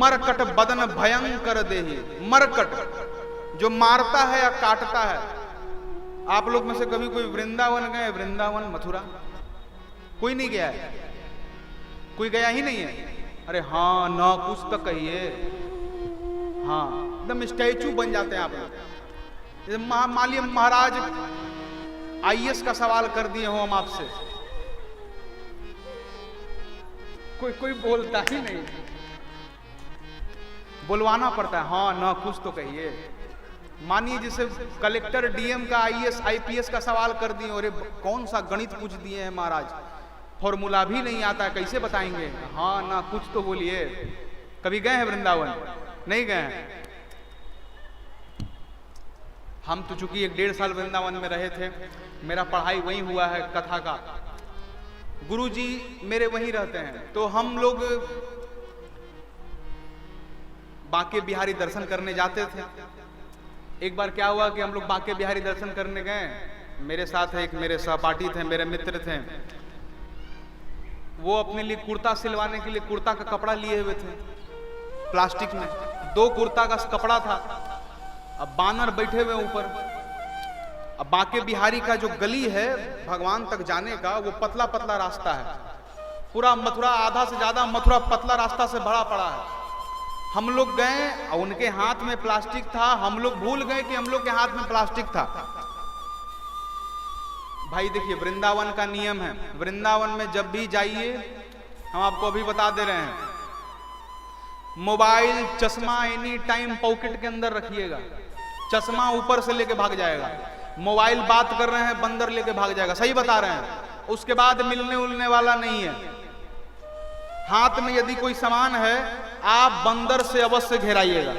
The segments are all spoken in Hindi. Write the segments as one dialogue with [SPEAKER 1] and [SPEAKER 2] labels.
[SPEAKER 1] मरकट बदन भयंकर देहि। मरकट जो मारता है या काटता है। आप लोग में से कभी कोई वृंदावन गए? वृंदावन मथुरा कोई नहीं गया है? कोई गया ही नहीं है? अरे हाँ ना कुछ तो कहिए। हाँ एकदम स्टैचू बन जाते हैं आप लोग। मालिय महाराज आईएएस का सवाल कर दिए हो हम आपसे, कोई बोलता ही नहीं, बुलवाना पड़ता है। हाँ ना कुछ तो कहिए। मानिए जिसे कलेक्टर डीएम का आईएएस आईपीएस का सवाल कर दिए, अरे कौन सा गणित पूछ दिए हैं महाराज, फॉर्मूला भी नहीं आता है, कैसे बताएंगे? हाँ ना कुछ तो बोलिए। कभी गए हैं वृंदावन? नहीं गए हैं। हम तो चूंकि 1-1.5 साल वृंदावन में रहे थे, मेरा पढ़ाई वहीं हुआ है कथा का, गुरुजी मेरे वहीं रहते हैं, तो हम लोग बांके बिहारी दर्शन करने जाते थे। एक बार क्या हुआ कि हम लोग बांके बिहारी दर्शन करने गए, मेरे साथ एक मेरे सहपाठी थे, मेरे मित्र थे, वो अपने लिए कुर्ता सिलवाने के लिए कुर्ता का कपड़ा लिए हुए थे प्लास्टिक में। 2 कुर्ता का कपड़ा था। अब बानर बैठे हुए ऊपर। अब बांके बिहारी का जो गली है भगवान तक जाने का, वो पतला पतला रास्ता है। पूरा मथुरा, आधा से ज्यादा मथुरा पतला रास्ता से भरा पड़ा है। हम लोग गए और उनके हाथ में प्लास्टिक था, हम लोग भूल गए कि हम लोग के हाथ में प्लास्टिक था। भाई देखिए वृंदावन का नियम है, वृंदावन में जब भी जाइए, हम आपको अभी बता दे रहे हैं, मोबाइल चश्मा एनी टाइम पॉकेट के अंदर रखिएगा। चश्मा ऊपर से लेके भाग जाएगा। मोबाइल बात कर रहे हैं, बंदर लेके भाग जाएगा। सही बता रहे हैं। उसके बाद मिलने उलने वाला नहीं है। हाथ में यदि कोई सामान है, आप बंदर से अवश्य घेराइएगा।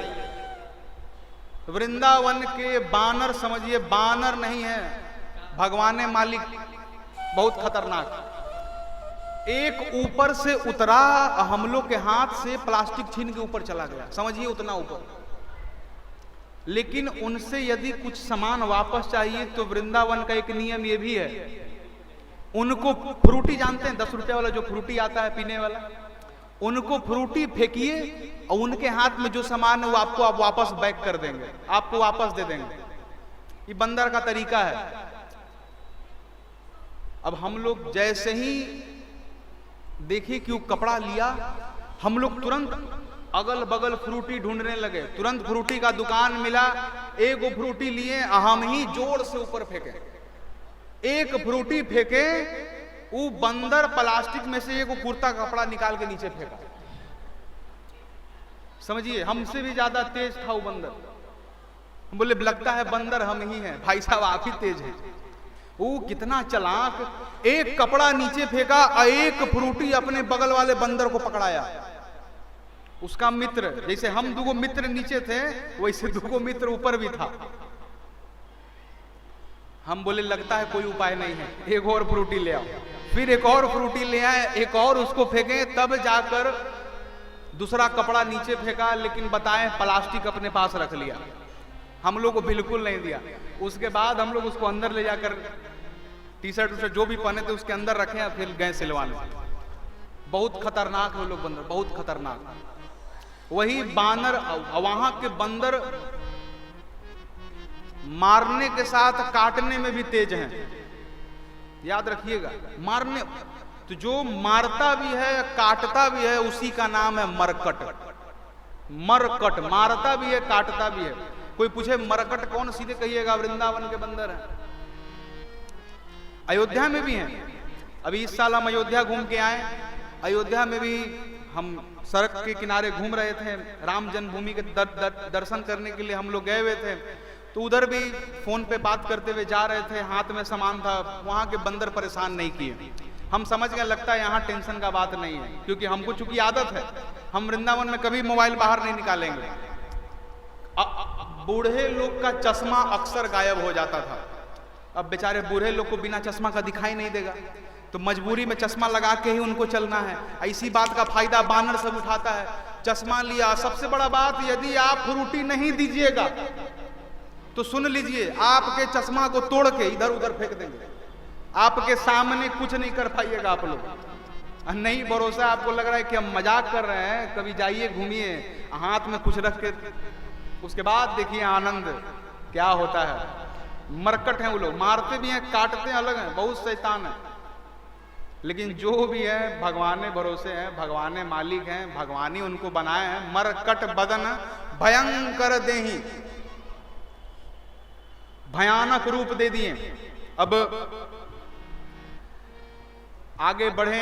[SPEAKER 1] वृंदावन के बानर समझिए बानर नहीं है, भगवान मालिक, बहुत खतरनाक। एक ऊपर से उतरा, हम लोग के हाथ से प्लास्टिक छीन के ऊपर चला गया, समझिए उतना ऊपर। लेकिन उनसे यदि कुछ सामान वापस चाहिए तो वृंदावन का एक नियम ये भी है, उनको फ्रूटी जानते हैं, 10 रुपए वाला जो फ्रूटी आता है पीने वाला, उनको फ्रूटी फेंकिए और उनके हाथ में जो सामान है वो आपको आप वापस बैक कर देंगे, आपको वापस दे देंगे। ये बंदर का तरीका है। अब हम लोग जैसे ही देखिए कि वो कपड़ा लिया, हम लोग तुरंत अगल बगल फ्रूटी ढूंढने लगे। तुरंत फ्रूटी का दुकान मिला, एक फ्रूटी लिए, हम ही जोर से ऊपर फेंके। एक फ्रूटी फेंके, वो बंदर प्लास्टिक में से एक कुर्ता कपड़ा निकाल के नीचे फेंका। समझिए हमसे भी ज्यादा तेज था वो बंदर। बोले लगता है बंदर हम ही हैं। भाई साहब आप ही तेज हैं। वो कितना चालाक, एक कपड़ा नीचे फेंका और एक फ्रूटी अपने बगल वाले बंदर को पकड़ाया। उसका मित्र, जैसे हम 2 मित्र नीचे थे, वैसे 2 मित्र ऊपर भी था। हम बोले लगता है कोई उपाय नहीं है, एक और फ्रूटी ले आओ। फिर एक और फ्रूटी ले आए, एक और उसको फेंके, तब जाकर दूसरा कपड़ा नीचे फेंका, लेकिन बताएं प्लास्टिक अपने पास रख लिया। हम लोग को बिल्कुल नहीं दिया। उसके बाद हम लोग उसको अंदर ले जाकर टी-शर्ट जो भी पहने थे उसके अंदर रखे, फिर गए सिलवाने। बहुत खतरनाक वो लोग बंदर, बहुत खतरनाक। वही बानर, वहां के बंदर मारने के साथ काटने में भी तेज हैं, याद रखिएगा। मारने तो जो मारता भी है काटता भी है, उसी का नाम है मरकट। मरकट मारता भी है काटता भी है। कोई पूछे मरकट कौन, सीधे कहिएगा वृंदावन के बंदर हैं। अयोध्या में भी हैं। अभी इस साल हम अयोध्या घूम के आए। अयोध्या में भी हम सड़क के किनारे घूम रहे थे, राम जन्मभूमि के दर्शन करने के लिए हम लोग गए हुए थे। तो उधर भी फोन पे बात करते हुए जा रहे थे, हाथ में सामान था। वहां के बंदर परेशान नहीं किए। हम समझ गए लगता है यहाँ टेंशन का बात नहीं है, क्योंकि हमको चूंकि आदत है, हम वृंदावन में कभी मोबाइल बाहर नहीं निकालेंगे। बूढ़े लोग का चश्मा अक्सर गायब हो जाता था। अब बेचारे बूढ़े लोग को बिना चश्मा का दिखाई नहीं देगा, तो मजबूरी में चश्मा लगा के ही उनको चलना है। ऐसी बात का फायदा बानर सब उठाता है। चश्मा लिया। सबसे बड़ा बात, यदि आप फ्रूटी नहीं दीजिएगा तो सुन लीजिए, आपके चश्मा को तोड़ के इधर उधर फेंक देंगे। आपके सामने कुछ नहीं कर पाइएगा आप लोग। नहीं भरोसा, आपको लग रहा है कि हम मजाक कर रहे हैं, कभी जाइए घूमिए हाथ में कुछ रख के, उसके बाद देखिए आनंद क्या होता है। मरकट हैं वो लोग, मारते भी हैं, काटते हैं, अलग हैं, बहुत शैतान है, लेकिन जो भी है भगवान भरोसे हैं, भगवान मालिक हैं, भगवान ही उनको बनाए हैं। मरकट बदन भयंकर देही, भयानक रूप दे दिए। अब आगे बढ़े